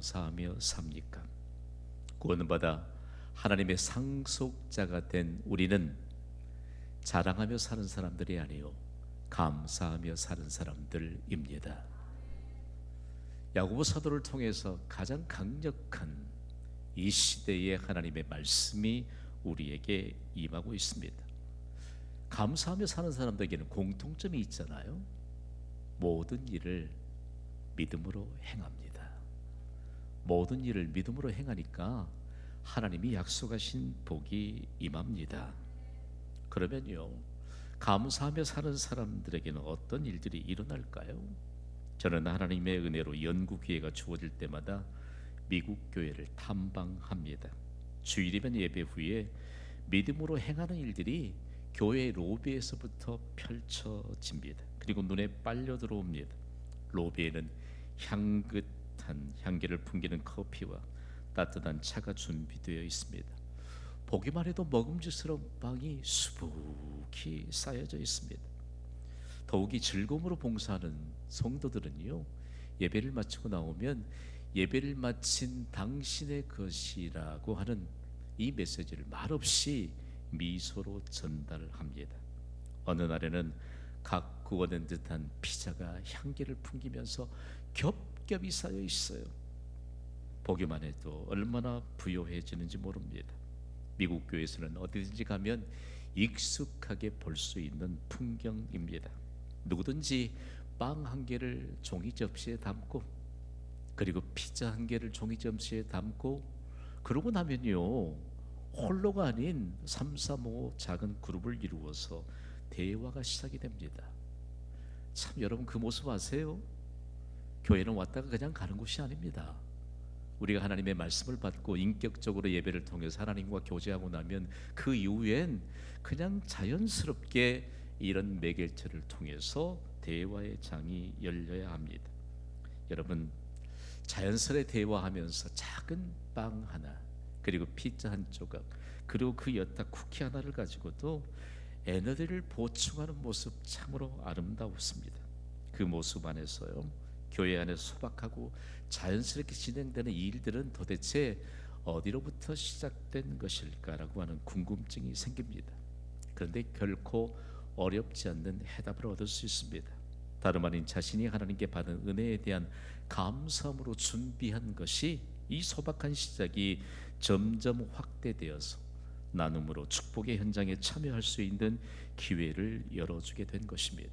감사하며 삽니까? 구원받아 하나님의 상속자가 된 우리는 자랑하며 사는 사람들이 아니요 감사하며 사는 사람들입니다. 야고보 사도를 통해서 가장 강력한 이 시대의 하나님의 말씀이 우리에게 임하고 있습니다. 감사하며 사는 사람들에게는 공통점이 있잖아요. 모든 일을 믿음으로 행합니다. 모든 일을 믿음으로 행하니까 하나님이 약속하신 복이 임합니다. 그러면요, 감사하며 사는 사람들에게는 어떤 일들이 일어날까요? 저는 하나님의 은혜로 연구 기회가 주어질 때마다 미국 교회를 탐방합니다. 주일이면 예배 후에 믿음으로 행하는 일들이 교회 로비에서부터 펼쳐집니다. 그리고 눈에 빨려 들어옵니다. 로비에는 향긋한 향기를 풍기는 커피와 따뜻한 차가 준비되어 있습니다. 보기만 해도 먹음직스러운 빵이 수북히 쌓여져 있습니다. 더욱이 즐거움으로 봉사하는 성도들은요, 예배를 마치고 나오면 예배를 마친 당신의 것이라고 하는 이 메시지를 말없이 미소로 전달합니다. 어느 날에는 각 구워낸 듯한 피자가 향기를 풍기면서 겹겹이 쌓여 있어요. 보기만 해도 얼마나 부요해지는지 모릅니다. 미국 교회에서는 어디든지 가면 익숙하게 볼 수 있는 풍경입니다. 누구든지 빵 한 개를 종이 접시에 담고, 그리고 피자 한 개를 종이 접시에 담고, 그러고 나면요, 홀로가 아닌 3, 3, 5 작은 그룹을 이루어서 대화가 시작이 됩니다. 참, 여러분 그 모습 아세요? 교회는 왔다가 그냥 가는 곳이 아닙니다. 우리가 하나님의 말씀을 받고 인격적으로 예배를 통해서 하나님과 교제하고 나면 그 이후엔 그냥 자연스럽게 이런 매개체를 통해서 대화의 장이 열려야 합니다. 여러분, 자연스레 대화하면서 작은 빵 하나, 그리고 피자 한 조각, 그리고 그 여타 쿠키 하나를 가지고도 에너지를 보충하는 모습 참으로 아름다웠습니다. 그 모습 안에서요, 교회 안에 소박하고 자연스럽게 진행되는 이 일들은 도대체 어디로부터 시작된 것일까라고 하는 궁금증이 생깁니다. 그런데 결코 어렵지 않는 해답을 얻을 수 있습니다. 다름 아닌 자신이 하나님께 받은 은혜에 대한 감사함으로 준비한 것이 이 소박한 시작이 점점 확대되어서 나눔으로 축복의 현장에 참여할 수 있는 기회를 열어주게 된 것입니다.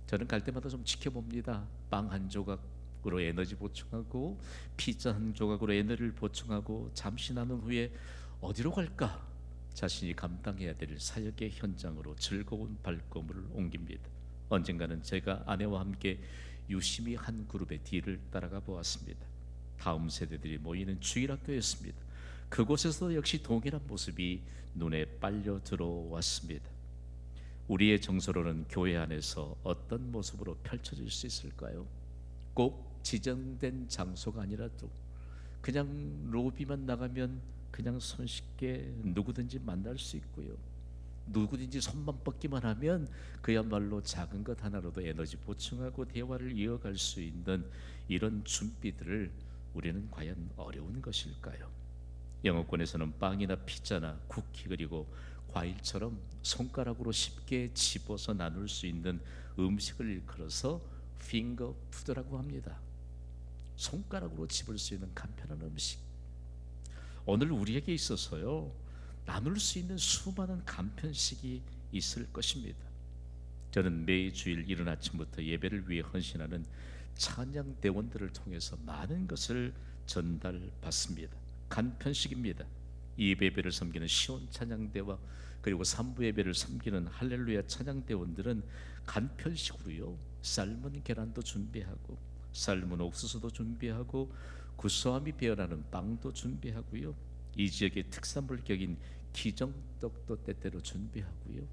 저는 갈 때마다 좀 지켜봅니다. 빵 한 조각으로 에너지 보충하고 피자 한 조각으로 에너지를 보충하고 잠시 나눈 후에 어디로 갈까? 자신이 감당해야 될 사역의 현장으로 즐거운 발걸음을 옮깁니다. 언젠가는 제가 아내와 함께 유심히 한 그룹의 뒤를 따라가 보았습니다. 다음 세대들이 모이는 주일학교였습니다. 그곳에서 역시 동일한 모습이 눈에 빨려 들어왔습니다. 우리의 정서로는 교회 안에서 어떤 모습으로 펼쳐질 수 있을까요? 꼭 지정된 장소가 아니라도 그냥 로비만 나가면 그냥 손쉽게 누구든지 만날 수 있고요, 누구든지 손만 뻗기만 하면 그야말로 작은 것 하나로도 에너지 보충하고 대화를 이어갈 수 있는 이런 준비들을 우리는 과연 어려운 것일까요? 영어권에서는 빵이나 피자나 쿠키 그리고 과일처럼 손가락으로 쉽게 집어서 나눌 수 있는 음식을 일컬어서 핑거 푸드라고 합니다. 손가락으로 집을 수 있는 간편한 음식. 오늘 우리에게 있어서요, 나눌 수 있는 수많은 간편식이 있을 것입니다. 저는 매주일 이른 아침부터 예배를 위해 헌신하는 찬양 대원들을 통해서 많은 것을 전달받습니다. 간편식입니다. 2부 예배를 섬기는 시온 찬양대와 그리고 3부 예배를 섬기는 할렐루야 찬양대원들은 간편식으로요, 삶은 계란도 준비하고 삶은 옥수수도 준비하고 구수함이 배어나는 빵도 준비하고요, 이 지역의 특산물 격인 기정떡도 때때로 준비하고요,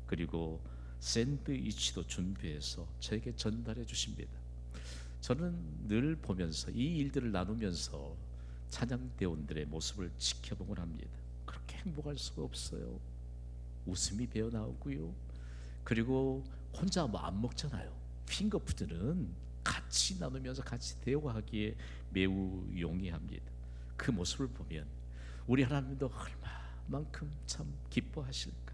그리고 샌드위치도 준비해서 저에게 전달해 주십니다. 저는 늘 보면서 이 일들을 나누면서 찬양대원들의 모습을 지켜보곤 합니다. 그렇게 행복할 수가 없어요. 웃음이 배어나오고요, 그리고 혼자 뭐 안 먹잖아요. 핑거푸드는 같이 나누면서 같이 대화하기에 매우 용이합니다. 그 모습을 보면 우리 하나님도 얼마만큼 참 기뻐하실까.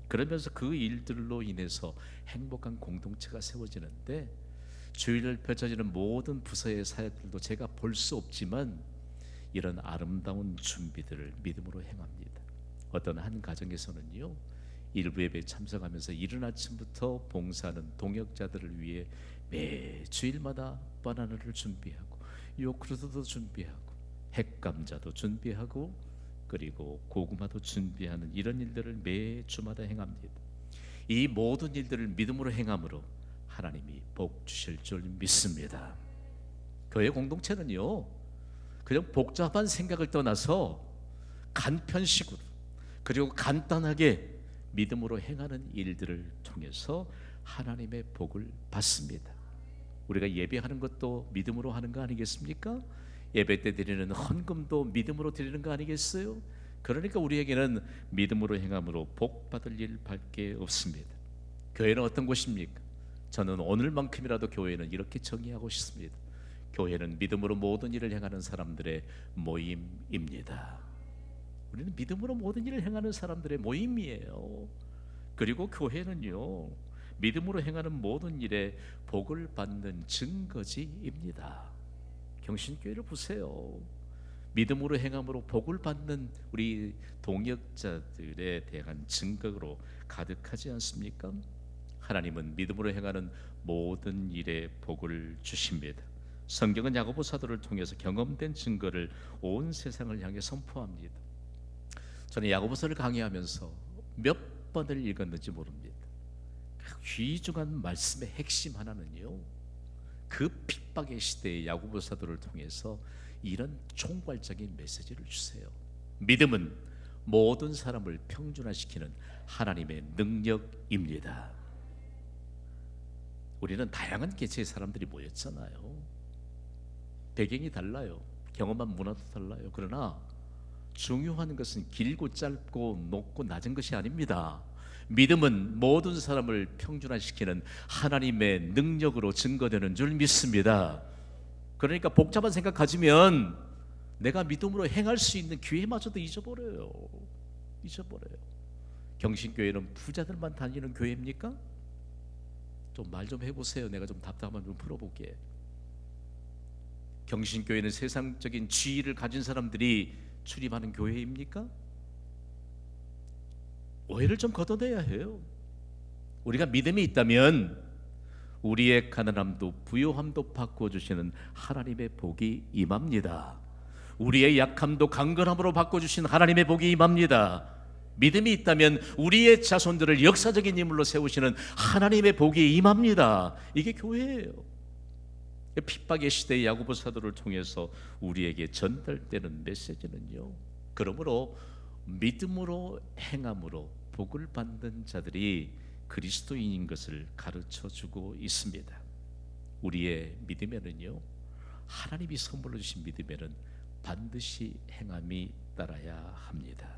그러면서 그 일들로 인해서 행복한 공동체가 세워지는데, 주일을 펼쳐지는 모든 부서의 사역들도 제가 볼 수 없지만 이런 아름다운 준비들을 믿음으로 행합니다. 어떤 한 가정에서는요, 일부 예배에 참석하면서 이른 아침부터 봉사하는 동역자들을 위해 매 주일마다 바나나를 준비하고 요구르트도 준비하고 핵감자도 준비하고 그리고 고구마도 준비하는 이런 일들을 매 주마다 행합니다. 이 모든 일들을 믿음으로 행함으로 하나님이 복 주실 줄 믿습니다. 교회 공동체는요, 그냥 복잡한 생각을 떠나서 간편식으로 그리고 간단하게 믿음으로 행하는 일들을 통해서 하나님의 복을 받습니다. 우리가 예배하는 것도 믿음으로 하는 거 아니겠습니까? 예배 때 드리는 헌금도 믿음으로 드리는 거 아니겠어요? 그러니까 우리에게는 믿음으로 행함으로 복 받을 일 밖에 없습니다. 교회는 어떤 곳입니까? 저는 오늘만큼이라도 교회는 이렇게 정의하고 싶습니다. 교회는 믿음으로 모든 일을 행하는 사람들의 모임입니다. 우리는 믿음으로 모든 일을 행하는 사람들의 모임이에요. 그리고 교회는요, 믿음으로 행하는 모든 일에 복을 받는 증거지입니다. 경신교회를 보세요. 믿음으로 행함으로 복을 받는 우리 동역자들에 대한 증거로 가득하지 않습니까? 하나님은 믿음으로 행하는 모든 일에 복을 주십니다. 성경은 야고보 사도를 통해서 경험된 증거를 온 세상을 향해 선포합니다. 저는 야고보서를 강의하면서 몇 번을 읽었는지 모릅니다. 귀중한 말씀의 핵심 하나는요, 그 핍박의 시대의 야고보 사도를 통해서 이런 총괄적인 메시지를 주세요. 믿음은 모든 사람을 평준화시키는 하나님의 능력입니다. 우리는 다양한 계층의 사람들이 모였잖아요. 배경이 달라요. 경험한 문화도 달라요. 그러나 중요한 것은 길고 짧고 높고 낮은 것이 아닙니다. 믿음은 모든 사람을 평준화시키는 하나님의 능력으로 증거되는 줄 믿습니다. 그러니까 복잡한 생각 가지면 내가 믿음으로 행할 수 있는 기회마저도 잊어버려요. 경신교회는 부자들만 다니는 교회입니까? 좀 말 좀 해보세요. 내가 좀 답답하면 좀 풀어볼게. 경신교회는 세상적인 지위를 가진 사람들이 출입하는 교회입니까? 오해를 좀 걷어내야 해요. 우리가 믿음이 있다면 우리의 가난함도 부요함도 바꿔주시는 하나님의 복이 임합니다. 우리의 약함도 강건함으로 바꿔주신 하나님의 복이 임합니다. 믿음이 있다면 우리의 자손들을 역사적인 인물로 세우시는 하나님의 복이 임합니다. 이게 교회예요. 핍박의 시대의 야고보 사도를 통해서 우리에게 전달되는 메시지는요, 그러므로 믿음으로 행함으로 복을 받는 자들이 그리스도인인 것을 가르쳐주고 있습니다. 우리의 믿음에는요, 하나님이 선물로 주신 믿음에는 반드시 행함이 따라야 합니다.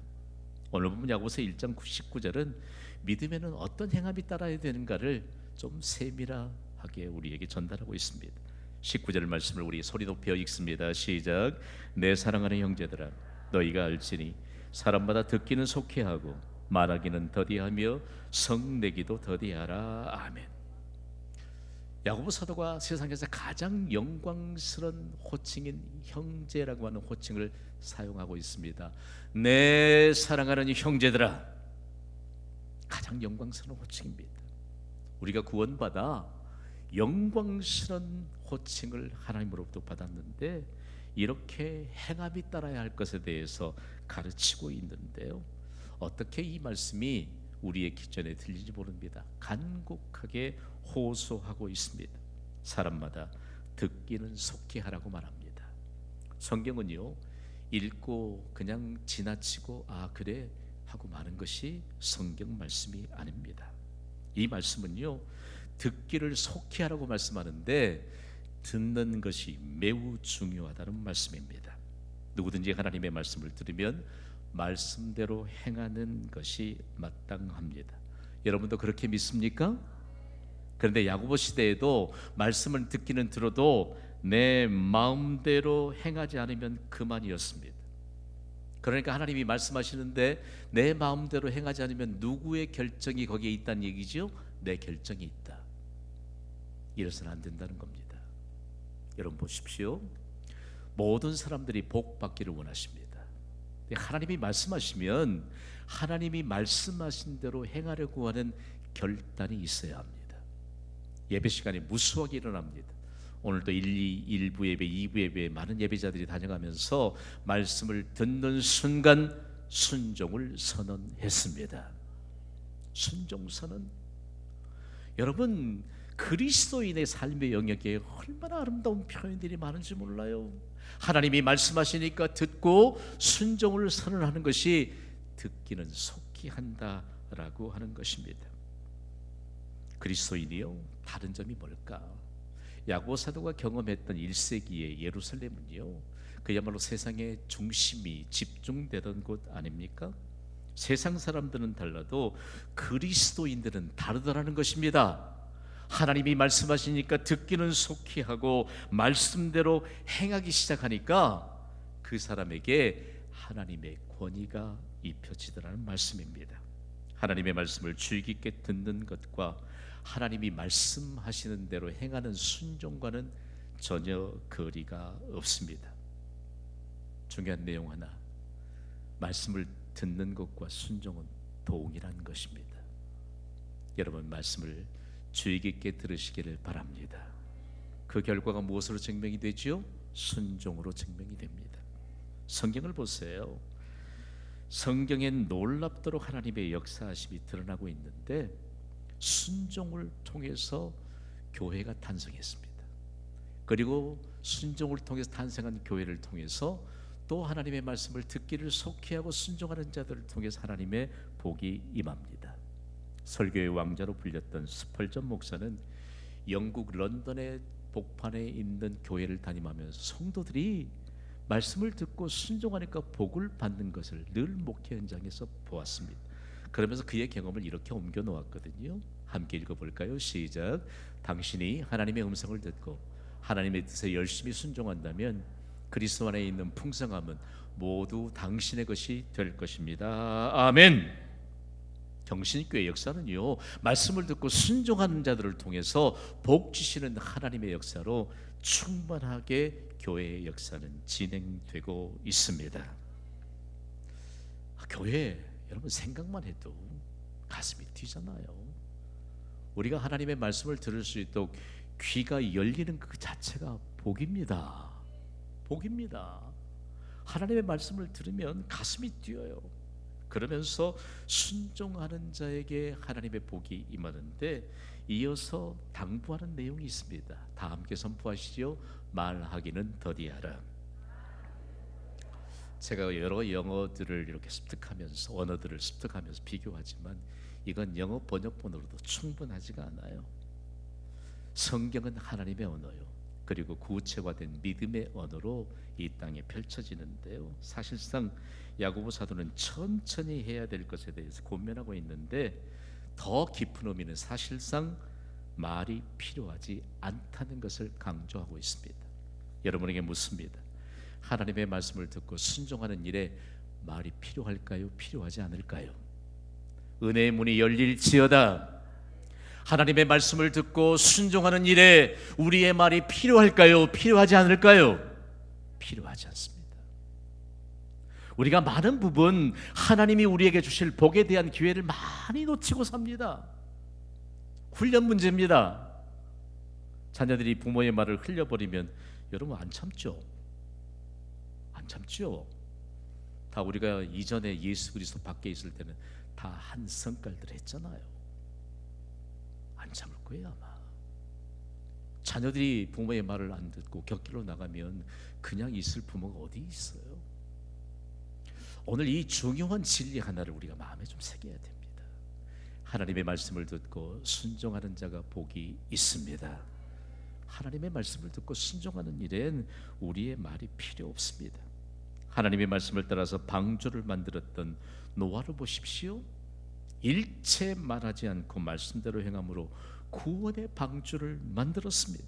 오늘 보면 야고보서 1장 19절은 믿음에는 어떤 행함이 따라야 되는가를 좀 세밀하게 우리에게 전달하고 있습니다. 19절 말씀을 우리 소리 높여 읽습니다. 시작. 내 사랑하는 형제들아, 너희가 알지니 사람마다 듣기는 속히하고 말하기는 더디하며 성내기도 더디하라. 아멘. 야고보 사도가 세상에서 가장 영광스러운 호칭인 형제라고 하는 호칭을 사용하고 있습니다. 내 사랑하는 형제들아, 가장 영광스러운 호칭입니다. 우리가 구원받아 영광스러운 호칭을 하나님으로부터 받았는데 이렇게 행함이 따라야 할 것에 대해서 가르치고 있는데요, 어떻게 이 말씀이 우리의 기전에 들리지 모릅니다. 간곡하게 호소하고 있습니다. 사람마다 듣기는 속히 하라고 말합니다. 성경은요, 읽고 그냥 지나치고 아 그래 하고 마는 것이 성경 말씀이 아닙니다. 이 말씀은요, 듣기를 속히 하라고 말씀하는데 듣는 것이 매우 중요하다는 말씀입니다. 누구든지 하나님의 말씀을 들으면 말씀대로 행하는 것이 마땅합니다. 여러분도 그렇게 믿습니까? 그런데 야고보 시대에도 말씀을 듣기는 들어도 내 마음대로 행하지 않으면 그만이었습니다. 그러니까 하나님이 말씀하시는데 내 마음대로 행하지 않으면 누구의 결정이 거기에 있다는 얘기죠? 내 결정이 있다. 이래서는 안 된다는 겁니다. 여러분 보십시오. 모든 사람들이 복 받기를 원하십니다. 하나님이 말씀하시면 하나님이 말씀하신 대로 행하려고 하는 결단이 있어야 합니다. 예배 시간에 무수하게 일어납니다. 오늘도 1부 예배, 2부 예배에 많은 예배자들이 다녀가면서 말씀을 듣는 순간 순종을 선언했습니다. 순종 선언. 여러분, 그리스도인의 삶의 영역에 얼마나 아름다운 표현들이 많은지 몰라요. 하나님이 말씀하시니까 듣고 순종을 선언하는 것이 듣기는 속히 한다라고 하는 것입니다. 그리스도인이요, 다른 점이 뭘까? 야고보 사도가 경험했던 1세기의 예루살렘은요, 그야말로 세상의 중심이 집중되던 곳 아닙니까? 세상 사람들은 달라도 그리스도인들은 다르더라는 것입니다. 하나님이 말씀하시니까 듣기는 속히 하고 말씀대로 행하기 시작하니까 그 사람에게 하나님의 권위가 입혀지더라는 말씀입니다. 하나님의 말씀을 주의 깊게 듣는 것과 하나님이 말씀하시는 대로 행하는 순종과는 전혀 거리가 없습니다. 중요한 내용 하나, 말씀을 듣는 것과 순종은 동일한 것입니다. 여러분, 말씀을 주의 깊게 들으시기를 바랍니다. 그 결과가 무엇으로 증명이 되지요? 순종으로 증명이 됩니다. 성경을 보세요. 성경엔 놀랍도록 하나님의 역사하심이 드러나고 있는데 순종을 통해서 교회가 탄생했습니다. 그리고 순종을 통해서 탄생한 교회를 통해서 또 하나님의 말씀을 듣기를 속히 하고 순종하는 자들을 통해서 하나님의 복이 임합니다. 설교의 왕자로 불렸던 스펄전 목사는 영국 런던의 복판에 있는 교회를 담임하면서 성도들이 말씀을 듣고 순종하니까 복을 받는 것을 늘 목회 현장에서 보았습니다. 그러면서 그의 경험을 이렇게 옮겨 놓았거든요. 함께 읽어볼까요? 시작. 당신이 하나님의 음성을 듣고 하나님의 뜻에 열심히 순종한다면 그리스도 안에 있는 풍성함은 모두 당신의 것이 될 것입니다. 아멘. 경신교회 역사는요, 말씀을 듣고 순종하는 자들을 통해서 복 주시는 하나님의 역사로 충만하게 교회의 역사는 진행되고 있습니다. 교회, 여러분 생각만 해도 가슴이 뛰잖아요. 우리가 하나님의 말씀을 들을 수 있도록 귀가 열리는 그 자체가 복입니다. 복입니다. 하나님의 말씀을 들으면 가슴이 뛰어요. 그러면서 순종하는 자에게 하나님의 복이 임하는데 이어서 당부하는 내용이 있습니다. 다 함께 선포하시죠. 말하기는 더디하라. 제가 여러 영어들을 이렇게 습득하면서 언어들을 습득하면서 비교하지만 이건 영어 번역본으로도 충분하지가 않아요. 성경은 하나님의 언어요. 그리고 구체화된 믿음의 언어로 이 땅에 펼쳐지는데요. 사실상 야고보 사도는 천천히 해야 될 것에 대해서 고민하고 있는데 더 깊은 의미는 사실상 말이 필요하지 않다는 것을 강조하고 있습니다. 여러분에게 묻습니다. 하나님의 말씀을 듣고 순종하는 일에 말이 필요할까요? 필요하지 않을까요? 은혜의 문이 열릴지어다. 하나님의 말씀을 듣고 순종하는 일에 우리의 말이 필요할까요? 필요하지 않을까요? 필요하지 않습니다. 우리가 많은 부분 하나님이 우리에게 주실 복에 대한 기회를 많이 놓치고 삽니다. 훈련 문제입니다. 자녀들이 부모의 말을 흘려버리면 여러분 안 참죠? 안 참죠? 다 우리가 이전에 예수 그리스도 밖에 있을 때는 다 한 성깔들 했잖아요. 안 참을 거예요 아마. 자녀들이 부모의 말을 안 듣고 곁길로 나가면 그냥 있을 부모가 어디 있어요? 오늘 이 중요한 진리 하나를 우리가 마음에 좀 새겨야 됩니다. 하나님의 말씀을 듣고 순종하는 자가 복이 있습니다. 하나님의 말씀을 듣고 순종하는 일엔 우리의 말이 필요 없습니다. 하나님의 말씀을 따라서 방주를 만들었던 노아를 보십시오. 일체 말하지 않고 말씀대로 행함으로 구원의 방주를 만들었습니다.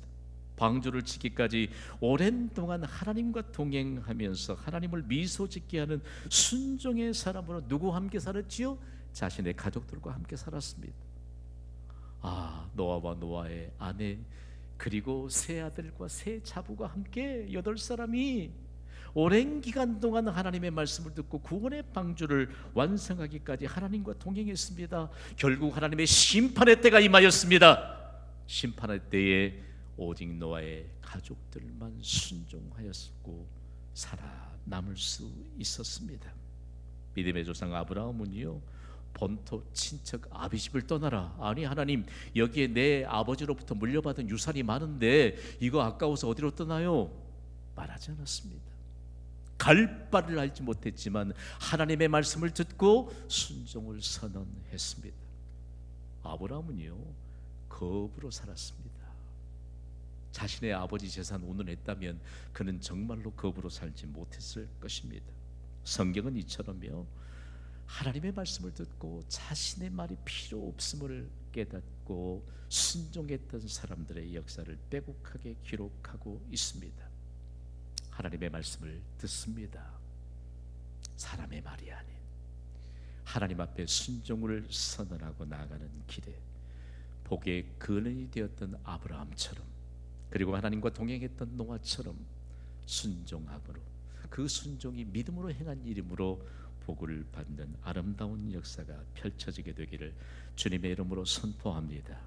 방주를 짓기까지 오랜 동안 하나님과 동행하면서 하나님을 미소 짓게 하는 순종의 사람으로 누구와 함께 살았지요? 자신의 가족들과 함께 살았습니다. 노아와 노아의 아내 그리고 세 아들과 세 자부가 함께 8사람이 오랜 기간 동안 하나님의 말씀을 듣고 구원의 방주를 완성하기까지 하나님과 동행했습니다. 결국 하나님의 심판의 때가 임하였습니다. 심판의 때에 오직 노아의 가족들만 순종하였고 살아남을 수 있었습니다. 믿음의 조상 아브라함은요, 본토 친척 아비집을 떠나라. 아니 하나님, 여기에 내 아버지로부터 물려받은 유산이 많은데 이거 아까워서 어디로 떠나요? 말하지 않았습니다. 갈 바를 알지 못했지만 하나님의 말씀을 듣고 순종을 선언했습니다. 아브라함은요, 겁으로 살았습니다. 자신의 아버지 재산 운운했다면 그는 정말로 겁으로 살지 못했을 것입니다. 성경은 이처럼요, 하나님의 말씀을 듣고 자신의 말이 필요 없음을 깨닫고 순종했던 사람들의 역사를 빼곡하게 기록하고 있습니다. 하나님의 말씀을 듣습니다. 사람의 말이 아닌 하나님 앞에 순종을 선언하고 나아가는 길에 복의 근원이 되었던 아브라함처럼, 그리고 하나님과 동행했던 노아처럼 순종함으로, 그 순종이 믿음으로 행한 일이므로 복을 받는 아름다운 역사가 펼쳐지게 되기를 주님의 이름으로 선포합니다.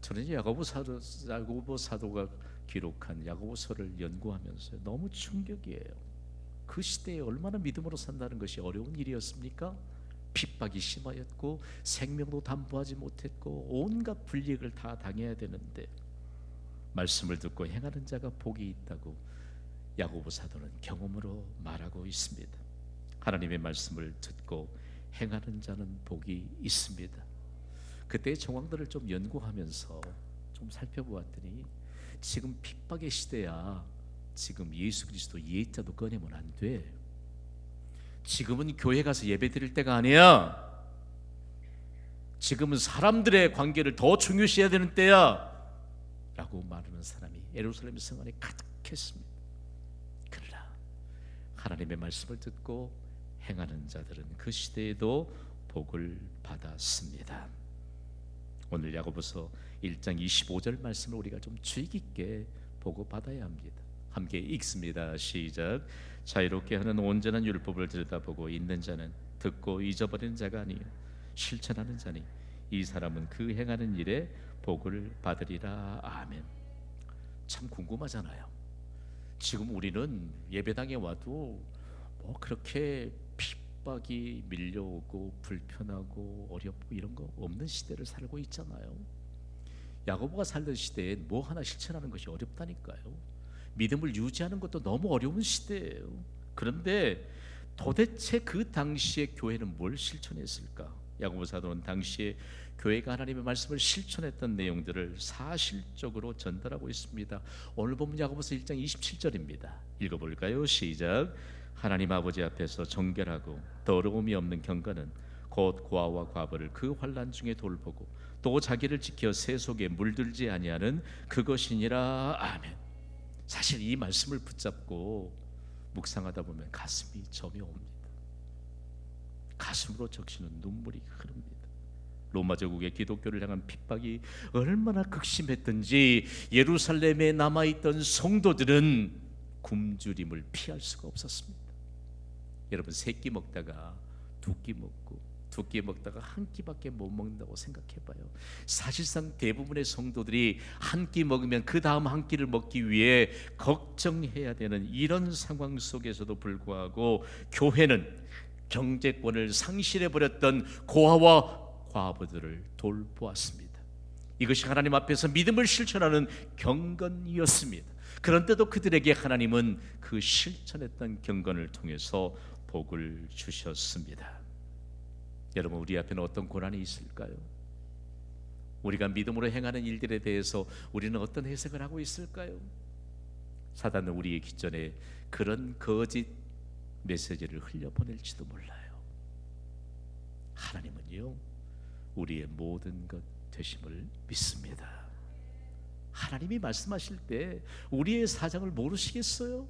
저는 야고보 사도가 기록한 야고보서를 연구하면서 너무 충격이에요. 그 시대에 얼마나 믿음으로 산다는 것이 어려운 일이었습니까? 핍박이 심하였고 생명도 담보하지 못했고 온갖 불이익을 다 당해야 되는데 말씀을 듣고 행하는 자가 복이 있다고 야고보 사도는 경험으로 말하고 있습니다. 하나님의 말씀을 듣고 행하는 자는 복이 있습니다. 그때의 정황들을 좀 연구하면서 좀 살펴보았더니 지금 핍박의 시대야. 지금 예수 그리스도 예자도 꺼내면 안 돼. 지금은 교회 가서 예배 드릴 때가 아니야. 지금은 사람들의 관계를 더 중요시해야 되는 때야 라고 말하는 사람이 예루살렘 성 안에 가득했습니다. 그러나 하나님의 말씀을 듣고 행하는 자들은 그 시대에도 복을 받았습니다. 오늘 야고보서 1장 25절 말씀을 우리가 좀 주의 깊게 보고 받아야 합니다. 함께 읽습니다. 시작. 자유롭게 하는 온전한 율법을 들여다보고 있는 자는 듣고 잊어버리는 자가 아니요 실천하는 자니 이 사람은 그 행하는 일에 복을 받으리라. 아멘. 참 궁금하잖아요. 지금 우리는 예배당에 와도 뭐 그렇게 핍박이 밀려오고 불편하고 어렵고 이런 거 없는 시대를 살고 있잖아요. 야고보가 살던 시대에 뭐 하나 실천하는 것이 어렵다니까요. 믿음을 유지하는 것도 너무 어려운 시대예요. 그런데 도대체 그 당시에 교회는 뭘 실천했을까? 야고보 사도는 당시에 교회가 하나님의 말씀을 실천했던 내용들을 사실적으로 전달하고 있습니다. 오늘 보면 야고보서 1장 27절입니다. 읽어볼까요? 시작. 하나님 아버지 앞에서 정결하고 더러움이 없는 경건은 곧 고아와 과부를 그 환난 중에 돌보고 또 자기를 지켜 새 속에 물들지 아니하는 그것이니라. 아멘. 사실 이 말씀을 붙잡고 묵상하다 보면 가슴이 점이 옵니다. 가슴으로 적시는 눈물이 흐릅니다. 로마 제국의 기독교를 향한 핍박이 얼마나 극심했던지 예루살렘에 남아있던 성도들은 굶주림을 피할 수가 없었습니다. 여러분, 세 끼 먹다가 두 끼 먹고 두 끼 먹다가 한 끼밖에 못 먹는다고 생각해봐요. 사실상 대부분의 성도들이 한 끼 먹으면 그 다음 한 끼를 먹기 위해 걱정해야 되는 이런 상황 속에서도 불구하고 교회는 경제권을 상실해버렸던 고아와 과부들을 돌보았습니다. 이것이 하나님 앞에서 믿음을 실천하는 경건이었습니다. 그런데도 그들에게 하나님은 그 실천했던 경건을 통해서 복을 주셨습니다. 여러분, 우리 앞에는 어떤 고난이 있을까요? 우리가 믿음으로 행하는 일들에 대해서 우리는 어떤 해석을 하고 있을까요? 사단은 우리의 기전에 그런 거짓 메시지를 흘려보낼지도 몰라요. 하나님은요, 우리의 모든 것 되심을 믿습니다. 하나님이 말씀하실 때 우리의 사정을 모르시겠어요?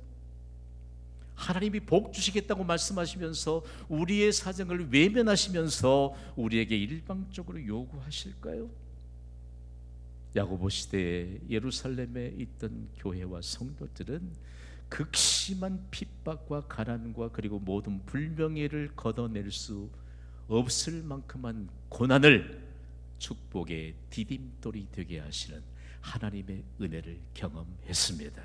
하나님이 복 주시겠다고 말씀하시면서 우리의 사정을 외면하시면서 우리에게 일방적으로 요구하실까요? 야고보 시대에 예루살렘에 있던 교회와 성도들은 극심한 핍박과 가난과 그리고 모든 불명예를 걷어낼 수 없을 만큼한 고난을 축복의 디딤돌이 되게 하시는 하나님의 은혜를 경험했습니다.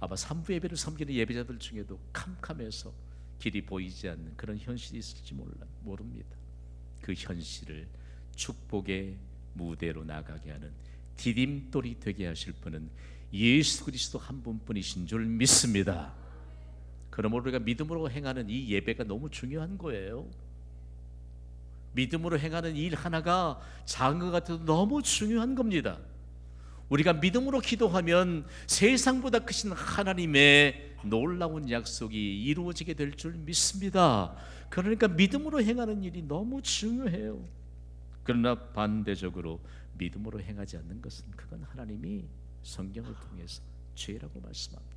아마 삼부 예배를 섬기는 예배자들 중에도 캄캄해서 길이 보이지 않는 그런 현실이 있을지 모릅니다. 그 현실을 축복의 무대로 나가게 하는 디딤돌이 되게 하실 분은 예수 그리스도 한 분뿐이신 줄 믿습니다. 그러므로 우리가 믿음으로 행하는 이 예배가 너무 중요한 거예요. 믿음으로 행하는 일 하나가 작은 것 같아도 너무 중요한 겁니다. 우리가 믿음으로 기도하면 세상보다 크신 하나님의 놀라운 약속이 이루어지게 될 줄 믿습니다. 그러니까 믿음으로 행하는 일이 너무 중요해요. 그러나 반대적으로 믿음으로 행하지 않는 것은 그건 하나님이 성경을 통해서 죄라고 말씀합니다.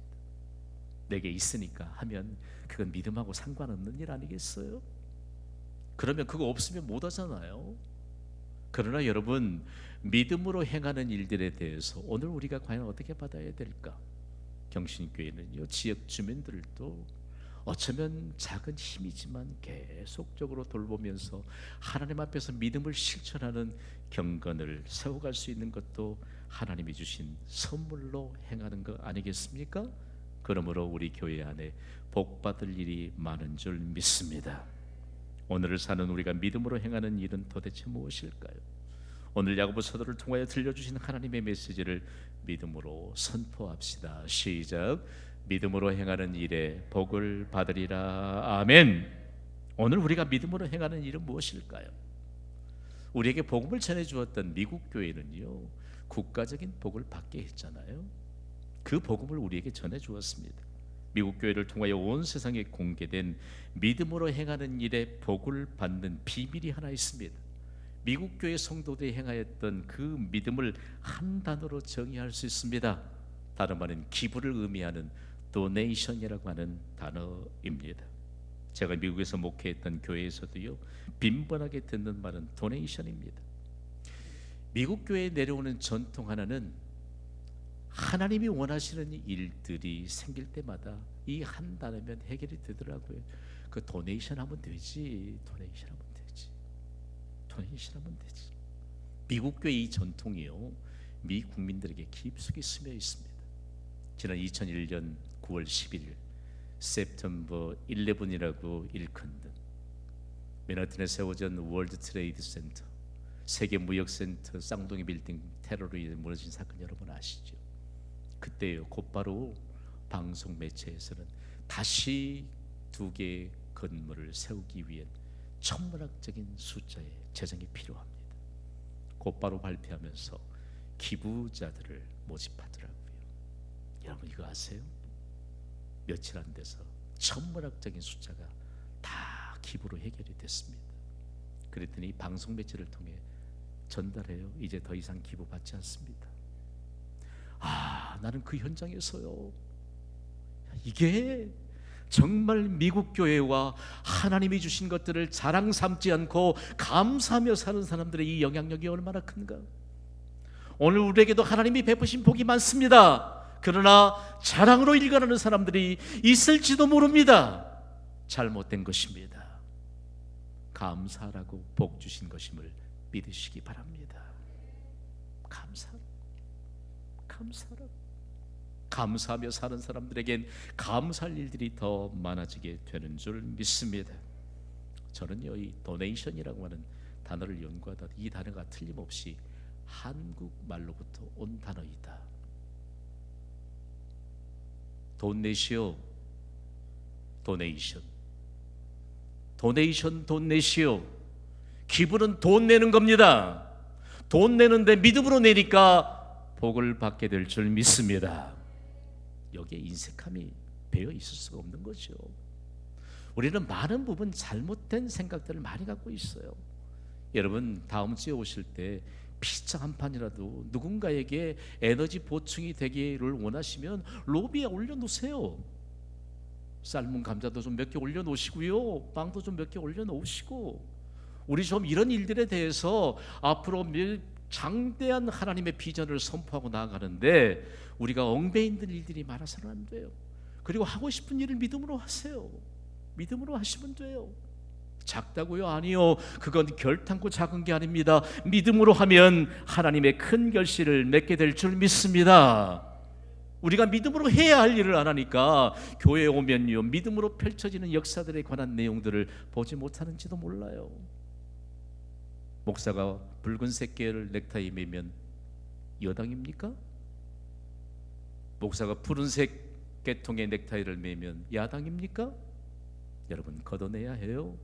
내게 있으니까 하면 그건 믿음하고 상관없는 일 아니겠어요? 그러면 그거 없으면 못 하잖아요. 그러나 여러분, 믿음으로 행하는 일들에 대해서 오늘 우리가 과연 어떻게 받아야 될까? 경신교회는요, 지역 주민들도 어쩌면 작은 힘이지만 계속적으로 돌보면서 하나님 앞에서 믿음을 실천하는 경건을 세워갈 수 있는 것도 하나님이 주신 선물로 행하는 것 아니겠습니까? 그러므로 우리 교회 안에 복받을 일이 많은 줄 믿습니다. 오늘을 사는 우리가 믿음으로 행하는 일은 도대체 무엇일까요? 오늘 야고보 사도를 통하여 들려주신 하나님의 메시지를 믿음으로 선포합시다. 시작. 믿음으로 행하는 일에 복을 받으리라. 아멘. 오늘 우리가 믿음으로 행하는 일은 무엇일까요? 우리에게 복음을 전해주었던 미국 교회는요, 국가적인 복을 받게 했잖아요. 그 복음을 우리에게 전해주었습니다. 미국 교회를 통하여 온 세상에 공개된 믿음으로 행하는 일에 복을 받는 비밀이 하나 있습니다. 미국 교회 성도들이 행하였던 그 믿음을 한 단어로 정의할 수 있습니다. 다른 말은 기부를 의미하는 도네이션이라고 하는 단어입니다. 제가 미국에서 목회했던 교회에서도요, 빈번하게 듣는 말은 도네이션입니다. 미국 교회에 내려오는 전통 하나는 하나님이 원하시는 일들이 생길 때마다 이 한 단어면 해결이 되더라고요. 그 도네이션 하면 되지, 도네이션 하면 되지, 도네이션 하면 되지. 미국 교회 이 전통이요, 미 국민들에게 깊숙이 스며 있습니다. 지난 2001년 9월 11일 September 11이라고 일컫는 맨하탄에 세워진 월드 트레이드 센터, 세계 무역센터 쌍둥이 빌딩 테러로 인해 무너진 사건 여러분 아시죠? 그때요, 곧바로 방송 매체에서는 다시 두 개의 건물을 세우기 위한 천문학적인 숫자의 재정이 필요합니다. 곧바로 발표하면서 기부자들을 모집하더라고요. 여러분 이거 아세요? 며칠 안 돼서 천문학적인 숫자가 다 기부로 해결이 됐습니다. 그랬더니 방송 매체를 통해 전달해요. 이제 더 이상 기부 받지 않습니다. 나는 그 현장에서요, 이게 정말 미국 교회와 하나님이 주신 것들을 자랑 삼지 않고 감사하며 사는 사람들의 이 영향력이 얼마나 큰가. 오늘 우리에게도 하나님이 베푸신 복이 많습니다. 그러나 자랑으로 일관하는 사람들이 있을지도 모릅니다. 잘못된 것입니다. 감사라고 복 주신 것임을 믿으시기 바랍니다. 감사하며 사는 사람들에겐 감사할 일들이 더 많아지게 되는 줄 믿습니다. 저는요, 이 도네이션이라고 하는 단어를 연구하다 이 단어가 틀림없이 한국말로부터 온 단어이다. 돈 내시오, 도네이션. 도네이션, 돈 내시오. 기부는 돈 내는 겁니다. 돈 내는데 믿음으로 내니까 복을 받게 될 줄 믿습니다. 여기에 인색함이 배어 있을 수가 없는 거죠. 우리는 많은 부분 잘못된 생각들을 많이 갖고 있어요. 여러분 다음 주에 오실 때 피자 한 판이라도 누군가에게 에너지 보충이 되기를 원하시면 로비에 올려놓으세요. 삶은 감자도 좀 몇 개 올려놓으시고요, 빵도 좀 몇 개 올려놓으시고, 우리 좀 이런 일들에 대해서 앞으로 장대한 하나님의 비전을 선포하고 나아가는데 우리가 엉배인 일들이 많아서는 안 돼요. 그리고 하고 싶은 일을 믿음으로 하세요. 믿음으로 하시면 돼요. 작다고요? 아니요. 그건 결탄코 작은 게 아닙니다. 믿음으로 하면 하나님의 큰 결실을 맺게 될 줄 믿습니다. 우리가 믿음으로 해야 할 일을 안 하니까 교회에 오면요, 믿음으로 펼쳐지는 역사들에 관한 내용들을 보지 못하는지도 몰라요. 목사가 붉은색 계열 넥타이 매면 여당입니까? 목사가 푸른색 계통의 넥타이를 매면 야당입니까? 여러분, 걷어내야 해요.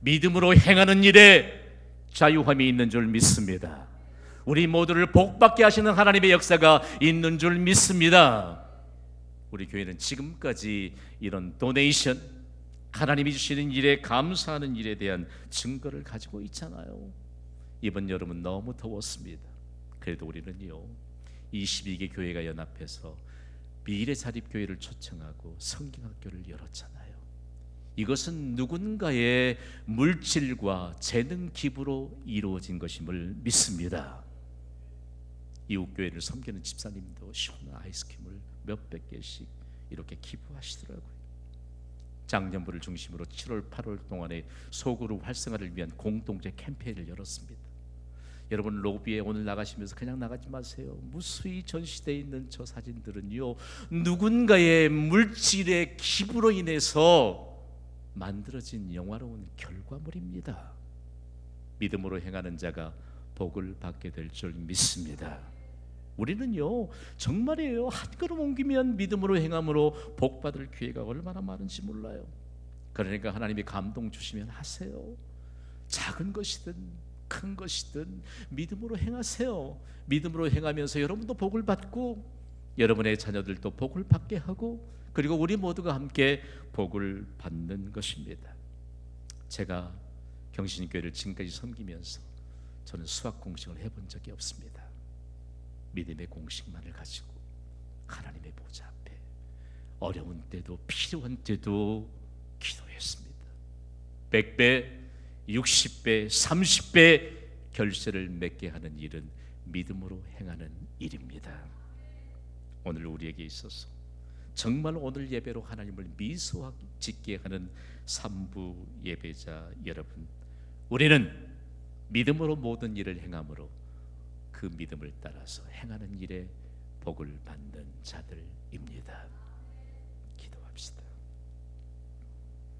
믿음으로 행하는 일에 자유함이 있는 줄 믿습니다. 우리 모두를 복받게 하시는 하나님의 역사가 있는 줄 믿습니다. 우리 교회는 지금까지 이런 도네이션, 하나님이 주시는 일에 감사하는 일에 대한 증거를 가지고 있잖아요. 이번 여름은 너무 더웠습니다. 그래도 우리는요, 22개 교회가 연합해서 미래자립교회를 초청하고 성경학교를 열었잖아요. 이것은 누군가의 물질과 재능 기부로 이루어진 것임을 믿습니다. 이웃교회를 섬기는 집사님도 시원한 아이스크림을 몇백 개씩 이렇게 기부하시더라고요. 장년부를 중심으로 7월 8월 동안에 소그룹 활성화를 위한 공동체 캠페인을 열었습니다. 여러분, 로비에 오늘 나가시면서 그냥 나가지 마세요. 무수히 전시되어 있는 저 사진들은요, 누군가의 물질의 기부로 인해서 만들어진 영화로운 결과물입니다. 믿음으로 행하는 자가 복을 받게 될 줄 믿습니다. 우리는요, 정말이에요, 한 걸음 옮기면 믿음으로 행함으로 복 받을 기회가 얼마나 많은지 몰라요. 그러니까 하나님이 감동 주시면 하세요. 작은 것이든 큰 것이든 믿음으로 행하세요. 믿음으로 행하면서 여러분도 복을 받고 여러분의 자녀들도 복을 받게 하고, 그리고 우리 모두가 함께 복을 받는 것입니다. 제가 경신교회를 지금까지 섬기면서 저는 수학 공식을 해본 적이 없습니다. 믿음의 공식만을 가지고 하나님의 보좌 앞에 어려운 때도 필요한 때도 기도했습니다. 100배, 60배, 30배 결실을 맺게 하는 일은 믿음으로 행하는 일입니다. 오늘 우리에게 있어서 정말 오늘 예배로 하나님을 미소짓게 하는 삼부 예배자 여러분, 우리는 믿음으로 모든 일을 행함으로 그 믿음을 따라서 행하는 일에 복을 받는 자들입니다.